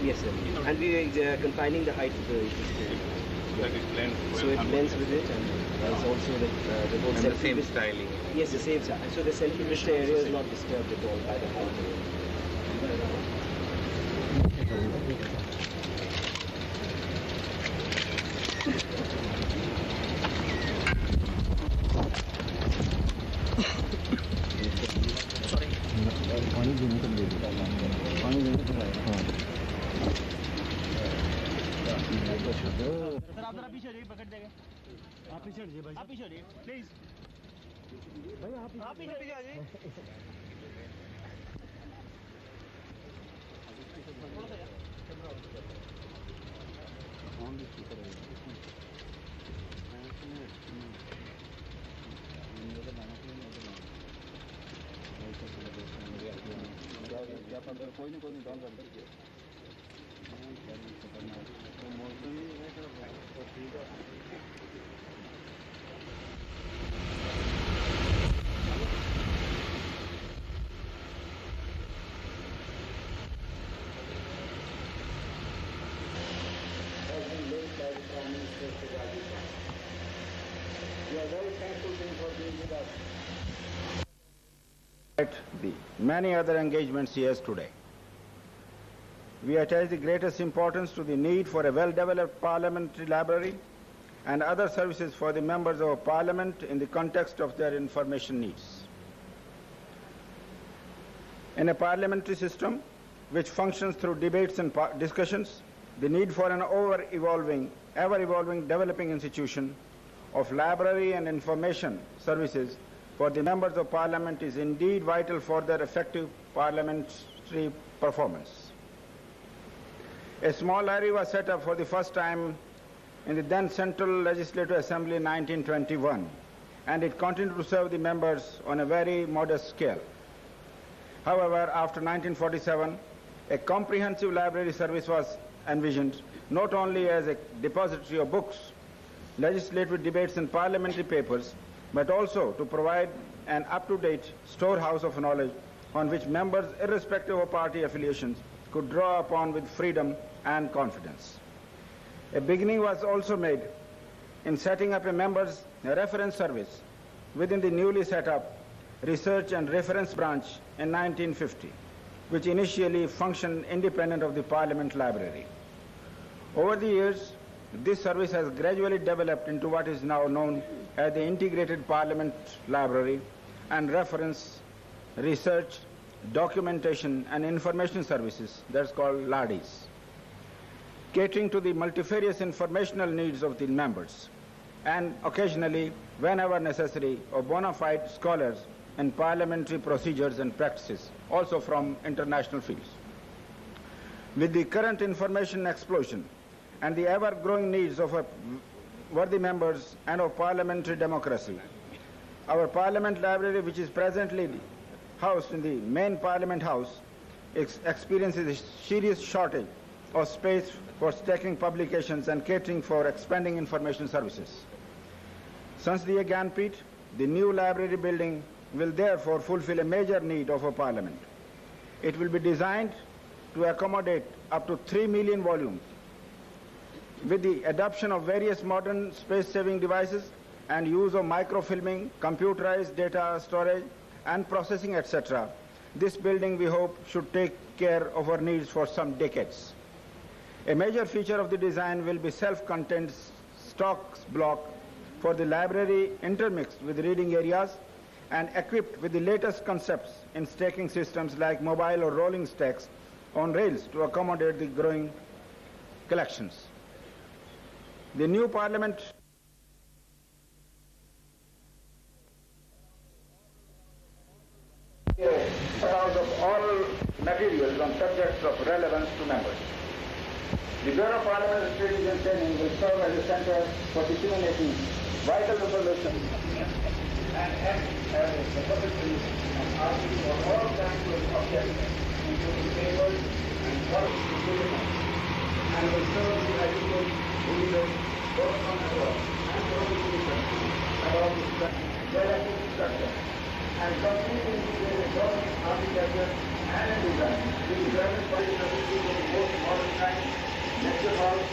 Yes, sir. And we are confining the height to the so it blends with it, and there's also the whole and the same styling. Yes, the same style. So the self-vista area is not disturbed at all by the height. Sir आप जरा पीछे हटिए, पकड़ देंगे। आप पीछे हटिए भाई, आप पीछे हटिए प्लीज भाई, आप पीछे आ जाइए। कोई नहीं डाल रहा We are very thankful to him for being with us. The many other engagements he has today. We attach the greatest importance to the need for a well-developed parliamentary library and other services for the members of Parliament in the context of their information needs. In a parliamentary system which functions through debates and discussions, the need for an ever-evolving developing institution of library and information services for the members of Parliament is indeed vital for their effective parliamentary performance. A small library was set up for the first time in the then Central Legislative Assembly in 1921, and it continued to serve the members on a very modest scale. However, after 1947, a comprehensive library service was envisioned, not only as a depository of books, legislative debates and parliamentary papers, but also to provide an up-to-date storehouse of knowledge on which members, irrespective of party affiliations, could draw upon with freedom and confidence. A beginning was also made in setting up a members' reference service within the newly set up Research and Reference Branch in 1950, which initially functioned independent of the Parliament Library. Over the years, this service has gradually developed into what is now known as the Integrated Parliament Library and Reference, Research, Documentation and Information Services, that's called LADIs, catering to the multifarious informational needs of the members and occasionally, whenever necessary, of bona fide scholars in parliamentary procedures and practices, also from international fields. With the current information explosion and the ever-growing needs of worthy members and of parliamentary democracy, our Parliament Library, which is presently housed in the main Parliament House, experiences a serious shortage of space for stacking publications and catering for expanding information services. Since the Aganpit, the new library building will therefore fulfill a major need of a Parliament. It will be designed to accommodate up to 3 million volumes. With the adoption of various modern space-saving devices and use of microfilming, computerized data storage and processing, etc., this building, we hope, should take care of our needs for some decades. A major feature of the design will be self-contained stocks block for the library intermixed with reading areas and equipped with the latest concepts in stacking systems like mobile or rolling stacks on rails to accommodate the growing collections. The new Parliament set out of oral materials on subjects of relevance to members. The Bureau of Parliamentary Studies and Training will serve as a center for disseminating vital information and act as a repository and archive for all kinds of objects, including papers and policy documents, and will serve to educate readers both on the law and prosecution about the relative structure and completely integrated government architecture and design. The development body constitutes of the most modern times, lecture halls,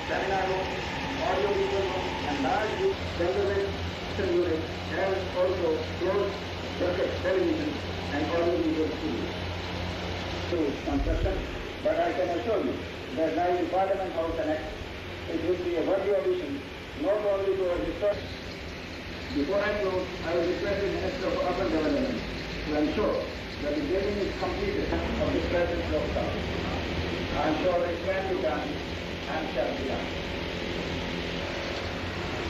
seminar rooms, audio-visual rooms, and large television units, and also closed circuit television and audio-visual studios. Construction, but I can assure you that now in Parliament House Annex, it will be a worthy addition not only to our history. Before I close, I will request the Minister of Urban Development to ensure that the building is completed of the present lockdown. I am sure it can be done and shall be done.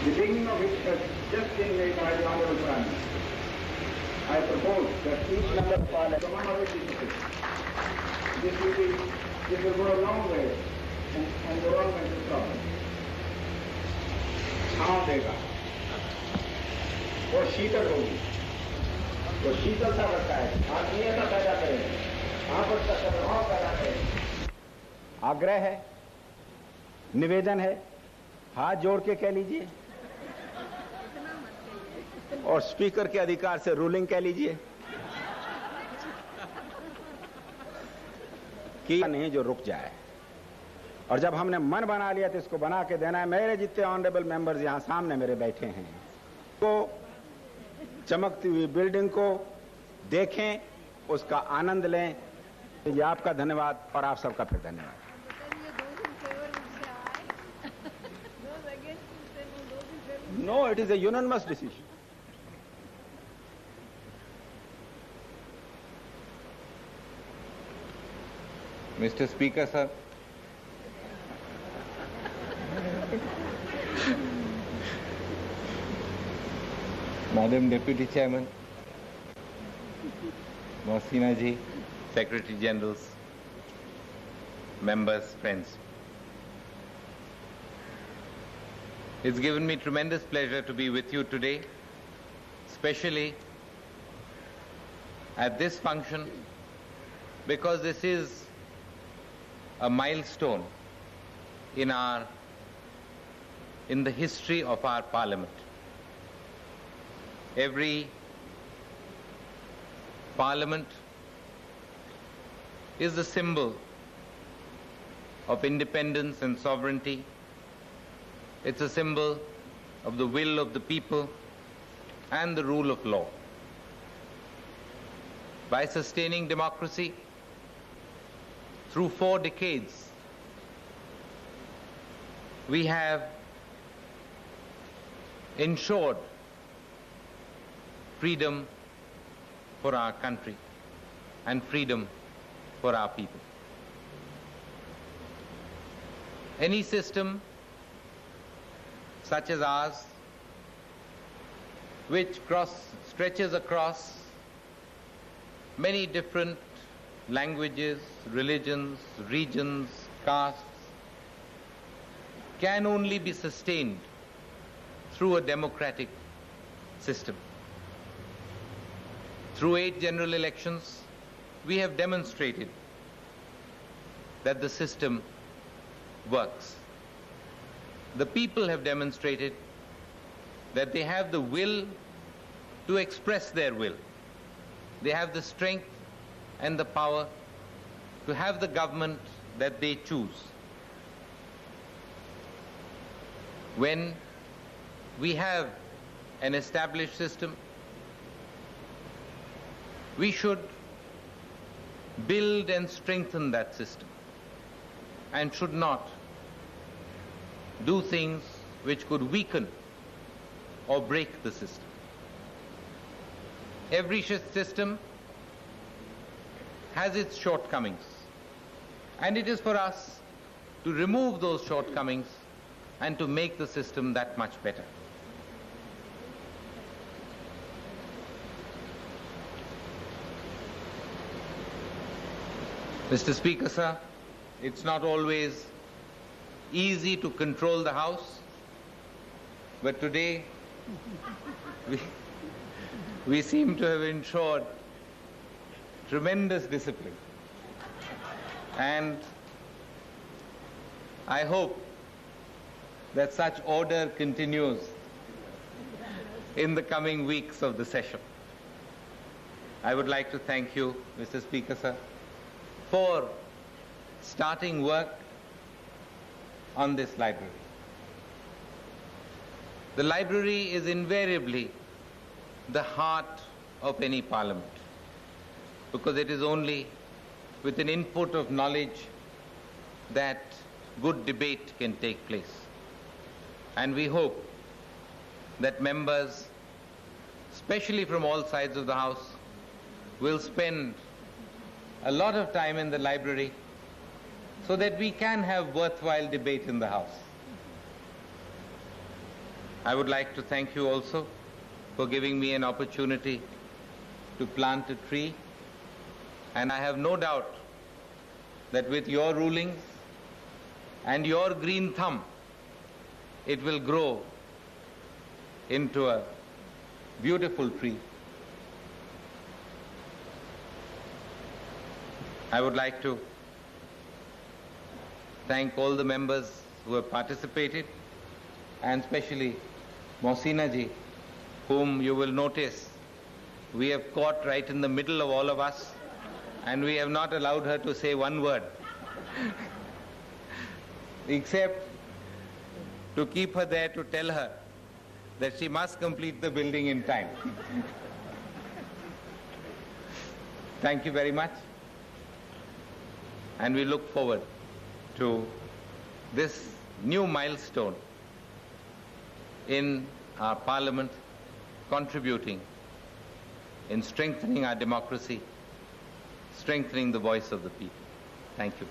The beginning of which has just been made by the Honourable Prime Minister. I propose that each member of Parliament commemorate this occasion. This will go a long way in environmental problems. छांव देगा, वो शीतल होगी, वो शीतलता बढ़ाए, आत्मीयता पैदा करेगा, आपस का सद्भाव पैदा करेगा। आग्रह है, निवेदन है, हाथ जोड़ के कह लीजिए और स्पीकर के अधिकार से रूलिंग कह लीजिए कि नहीं जो रुक जाए। और जब हमने मन बना लिया तो इसको बना के देना है। मेरे जितने ऑनरेबल मेंबर्स यहां सामने मेरे बैठे हैं, तो चमकती हुई बिल्डिंग को देखें, उसका आनंद लें। ये आपका धन्यवाद और आप सबका फिर धन्यवाद। No, it is a unanimous decision. Mr. Speaker, sir. Madam Deputy Chairman, Mohsina ji, Secretary Generals, members, friends. It's given me tremendous pleasure to be with you today, especially at this function, because this is a milestone in the history of our Parliament. Every Parliament is the symbol of independence and sovereignty. It's a symbol of the will of the people and the rule of law. By sustaining democracy through 4 decades, we have ensured freedom for our country and freedom for our people. Any system such as ours, which stretches across many different languages, religions, regions, castes, can only be sustained through a democratic system. Through 8 general elections, we have demonstrated that the system works. The people have demonstrated that they have the will to express their will. They have the strength and the power to have the government that they choose. When we have an established system, we should build and strengthen that system and should not do things which could weaken or break the system. Every system has its shortcomings, and it is for us to remove those shortcomings and to make the system that much better. Mr. Speaker, sir, it's not always easy to control the House, but today we seem to have ensured tremendous discipline. And I hope that such order continues in the coming weeks of the session. I would like to thank you, Mr. Speaker, sir, for starting work on this library. The library is invariably the heart of any parliament, because it is only with an input of knowledge that good debate can take place. And we hope that members, especially from all sides of the House, will spend a lot of time in the library so that we can have worthwhile debate in the House. I would like to thank you also for giving me an opportunity to plant a tree, and I have no doubt that with your rulings and your green thumb, it will grow into a beautiful tree. I would like to thank all the members who have participated, and especially Mohsina ji, whom you will notice we have caught right in the middle of all of us, and we have not allowed her to say one word except to keep her there to tell her that she must complete the building in time. Thank you very much, and we look forward to this new milestone in our Parliament, contributing in strengthening our democracy, strengthening the voice of the people. Thank you.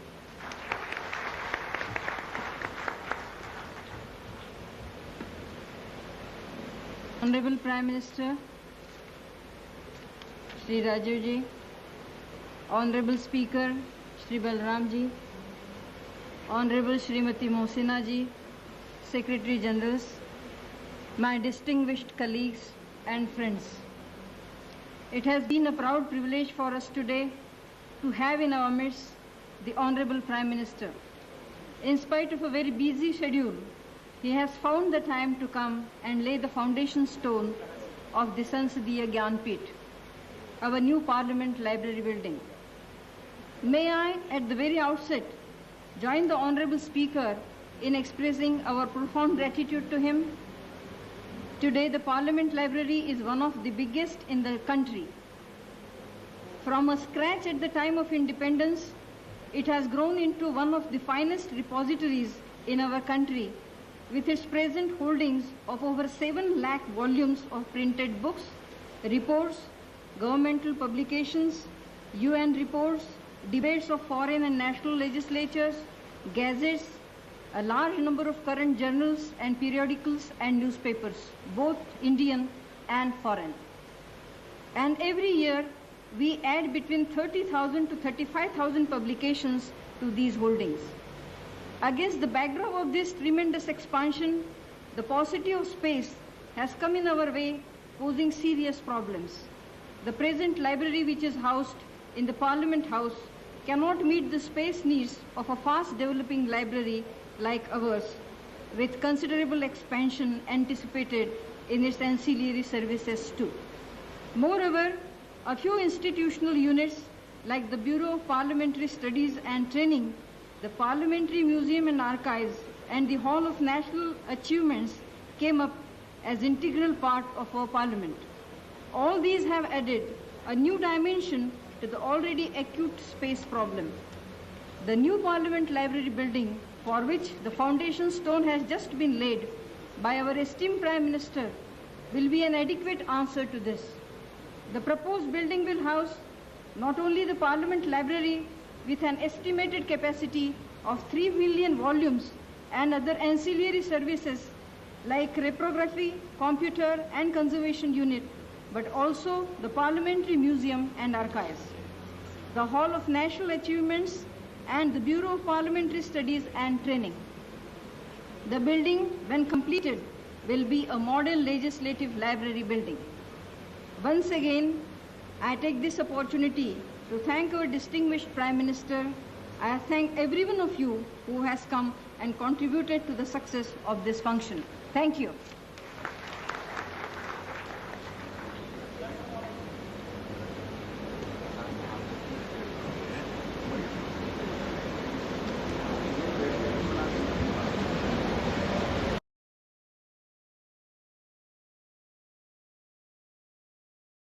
Honorable Prime Minister, Shri Rajiv ji, Honorable Speaker, Shri Balram ji, Honorable Shrimati Mohsina ji, Secretary Generals, my distinguished colleagues and friends. It has been a proud privilege for us today to have in our midst the Honorable Prime Minister. In spite of a very busy schedule, he has found the time to come and lay the foundation stone of the Sansadiya Gyanpit, our new Parliament Library building. May I, at the very outset, join the Honorable Speaker in expressing our profound gratitude to him. Today, the Parliament Library is one of the biggest in the country. From a scratch at the time of independence, it has grown into one of the finest repositories in our country, with its present holdings of over 7 lakh volumes of printed books, reports, governmental publications, UN reports, debates of foreign and national legislatures, gazettes, a large number of current journals and periodicals and newspapers, both Indian and foreign. And every year, we add between 30,000 to 35,000 publications to these holdings. Against the backdrop of this tremendous expansion, the paucity of space has come in our way, posing serious problems. The present library, which is housed in the Parliament House, cannot meet the space needs of a fast-developing library like ours, with considerable expansion anticipated in its ancillary services too. Moreover, a few institutional units like the Bureau of Parliamentary Studies and Training, the Parliamentary Museum and Archives, and the Hall of National Achievements came up as integral part of our Parliament. All these have added a new dimension to the already acute space problem. The new Parliament Library building, for which the foundation stone has just been laid by our esteemed Prime Minister, will be an adequate answer to this. The proposed building will house not only the Parliament Library with an estimated capacity of 3 million volumes and other ancillary services like reprography, computer and conservation unit, but also the Parliamentary Museum and Archives. the Hall of National Achievements, and the Bureau of Parliamentary Studies and Training. The building, when completed, will be a model legislative library building. Once again, I take this opportunity to thank our distinguished Prime Minister. I thank every one of you who has come and contributed to the success of this function. Thank you.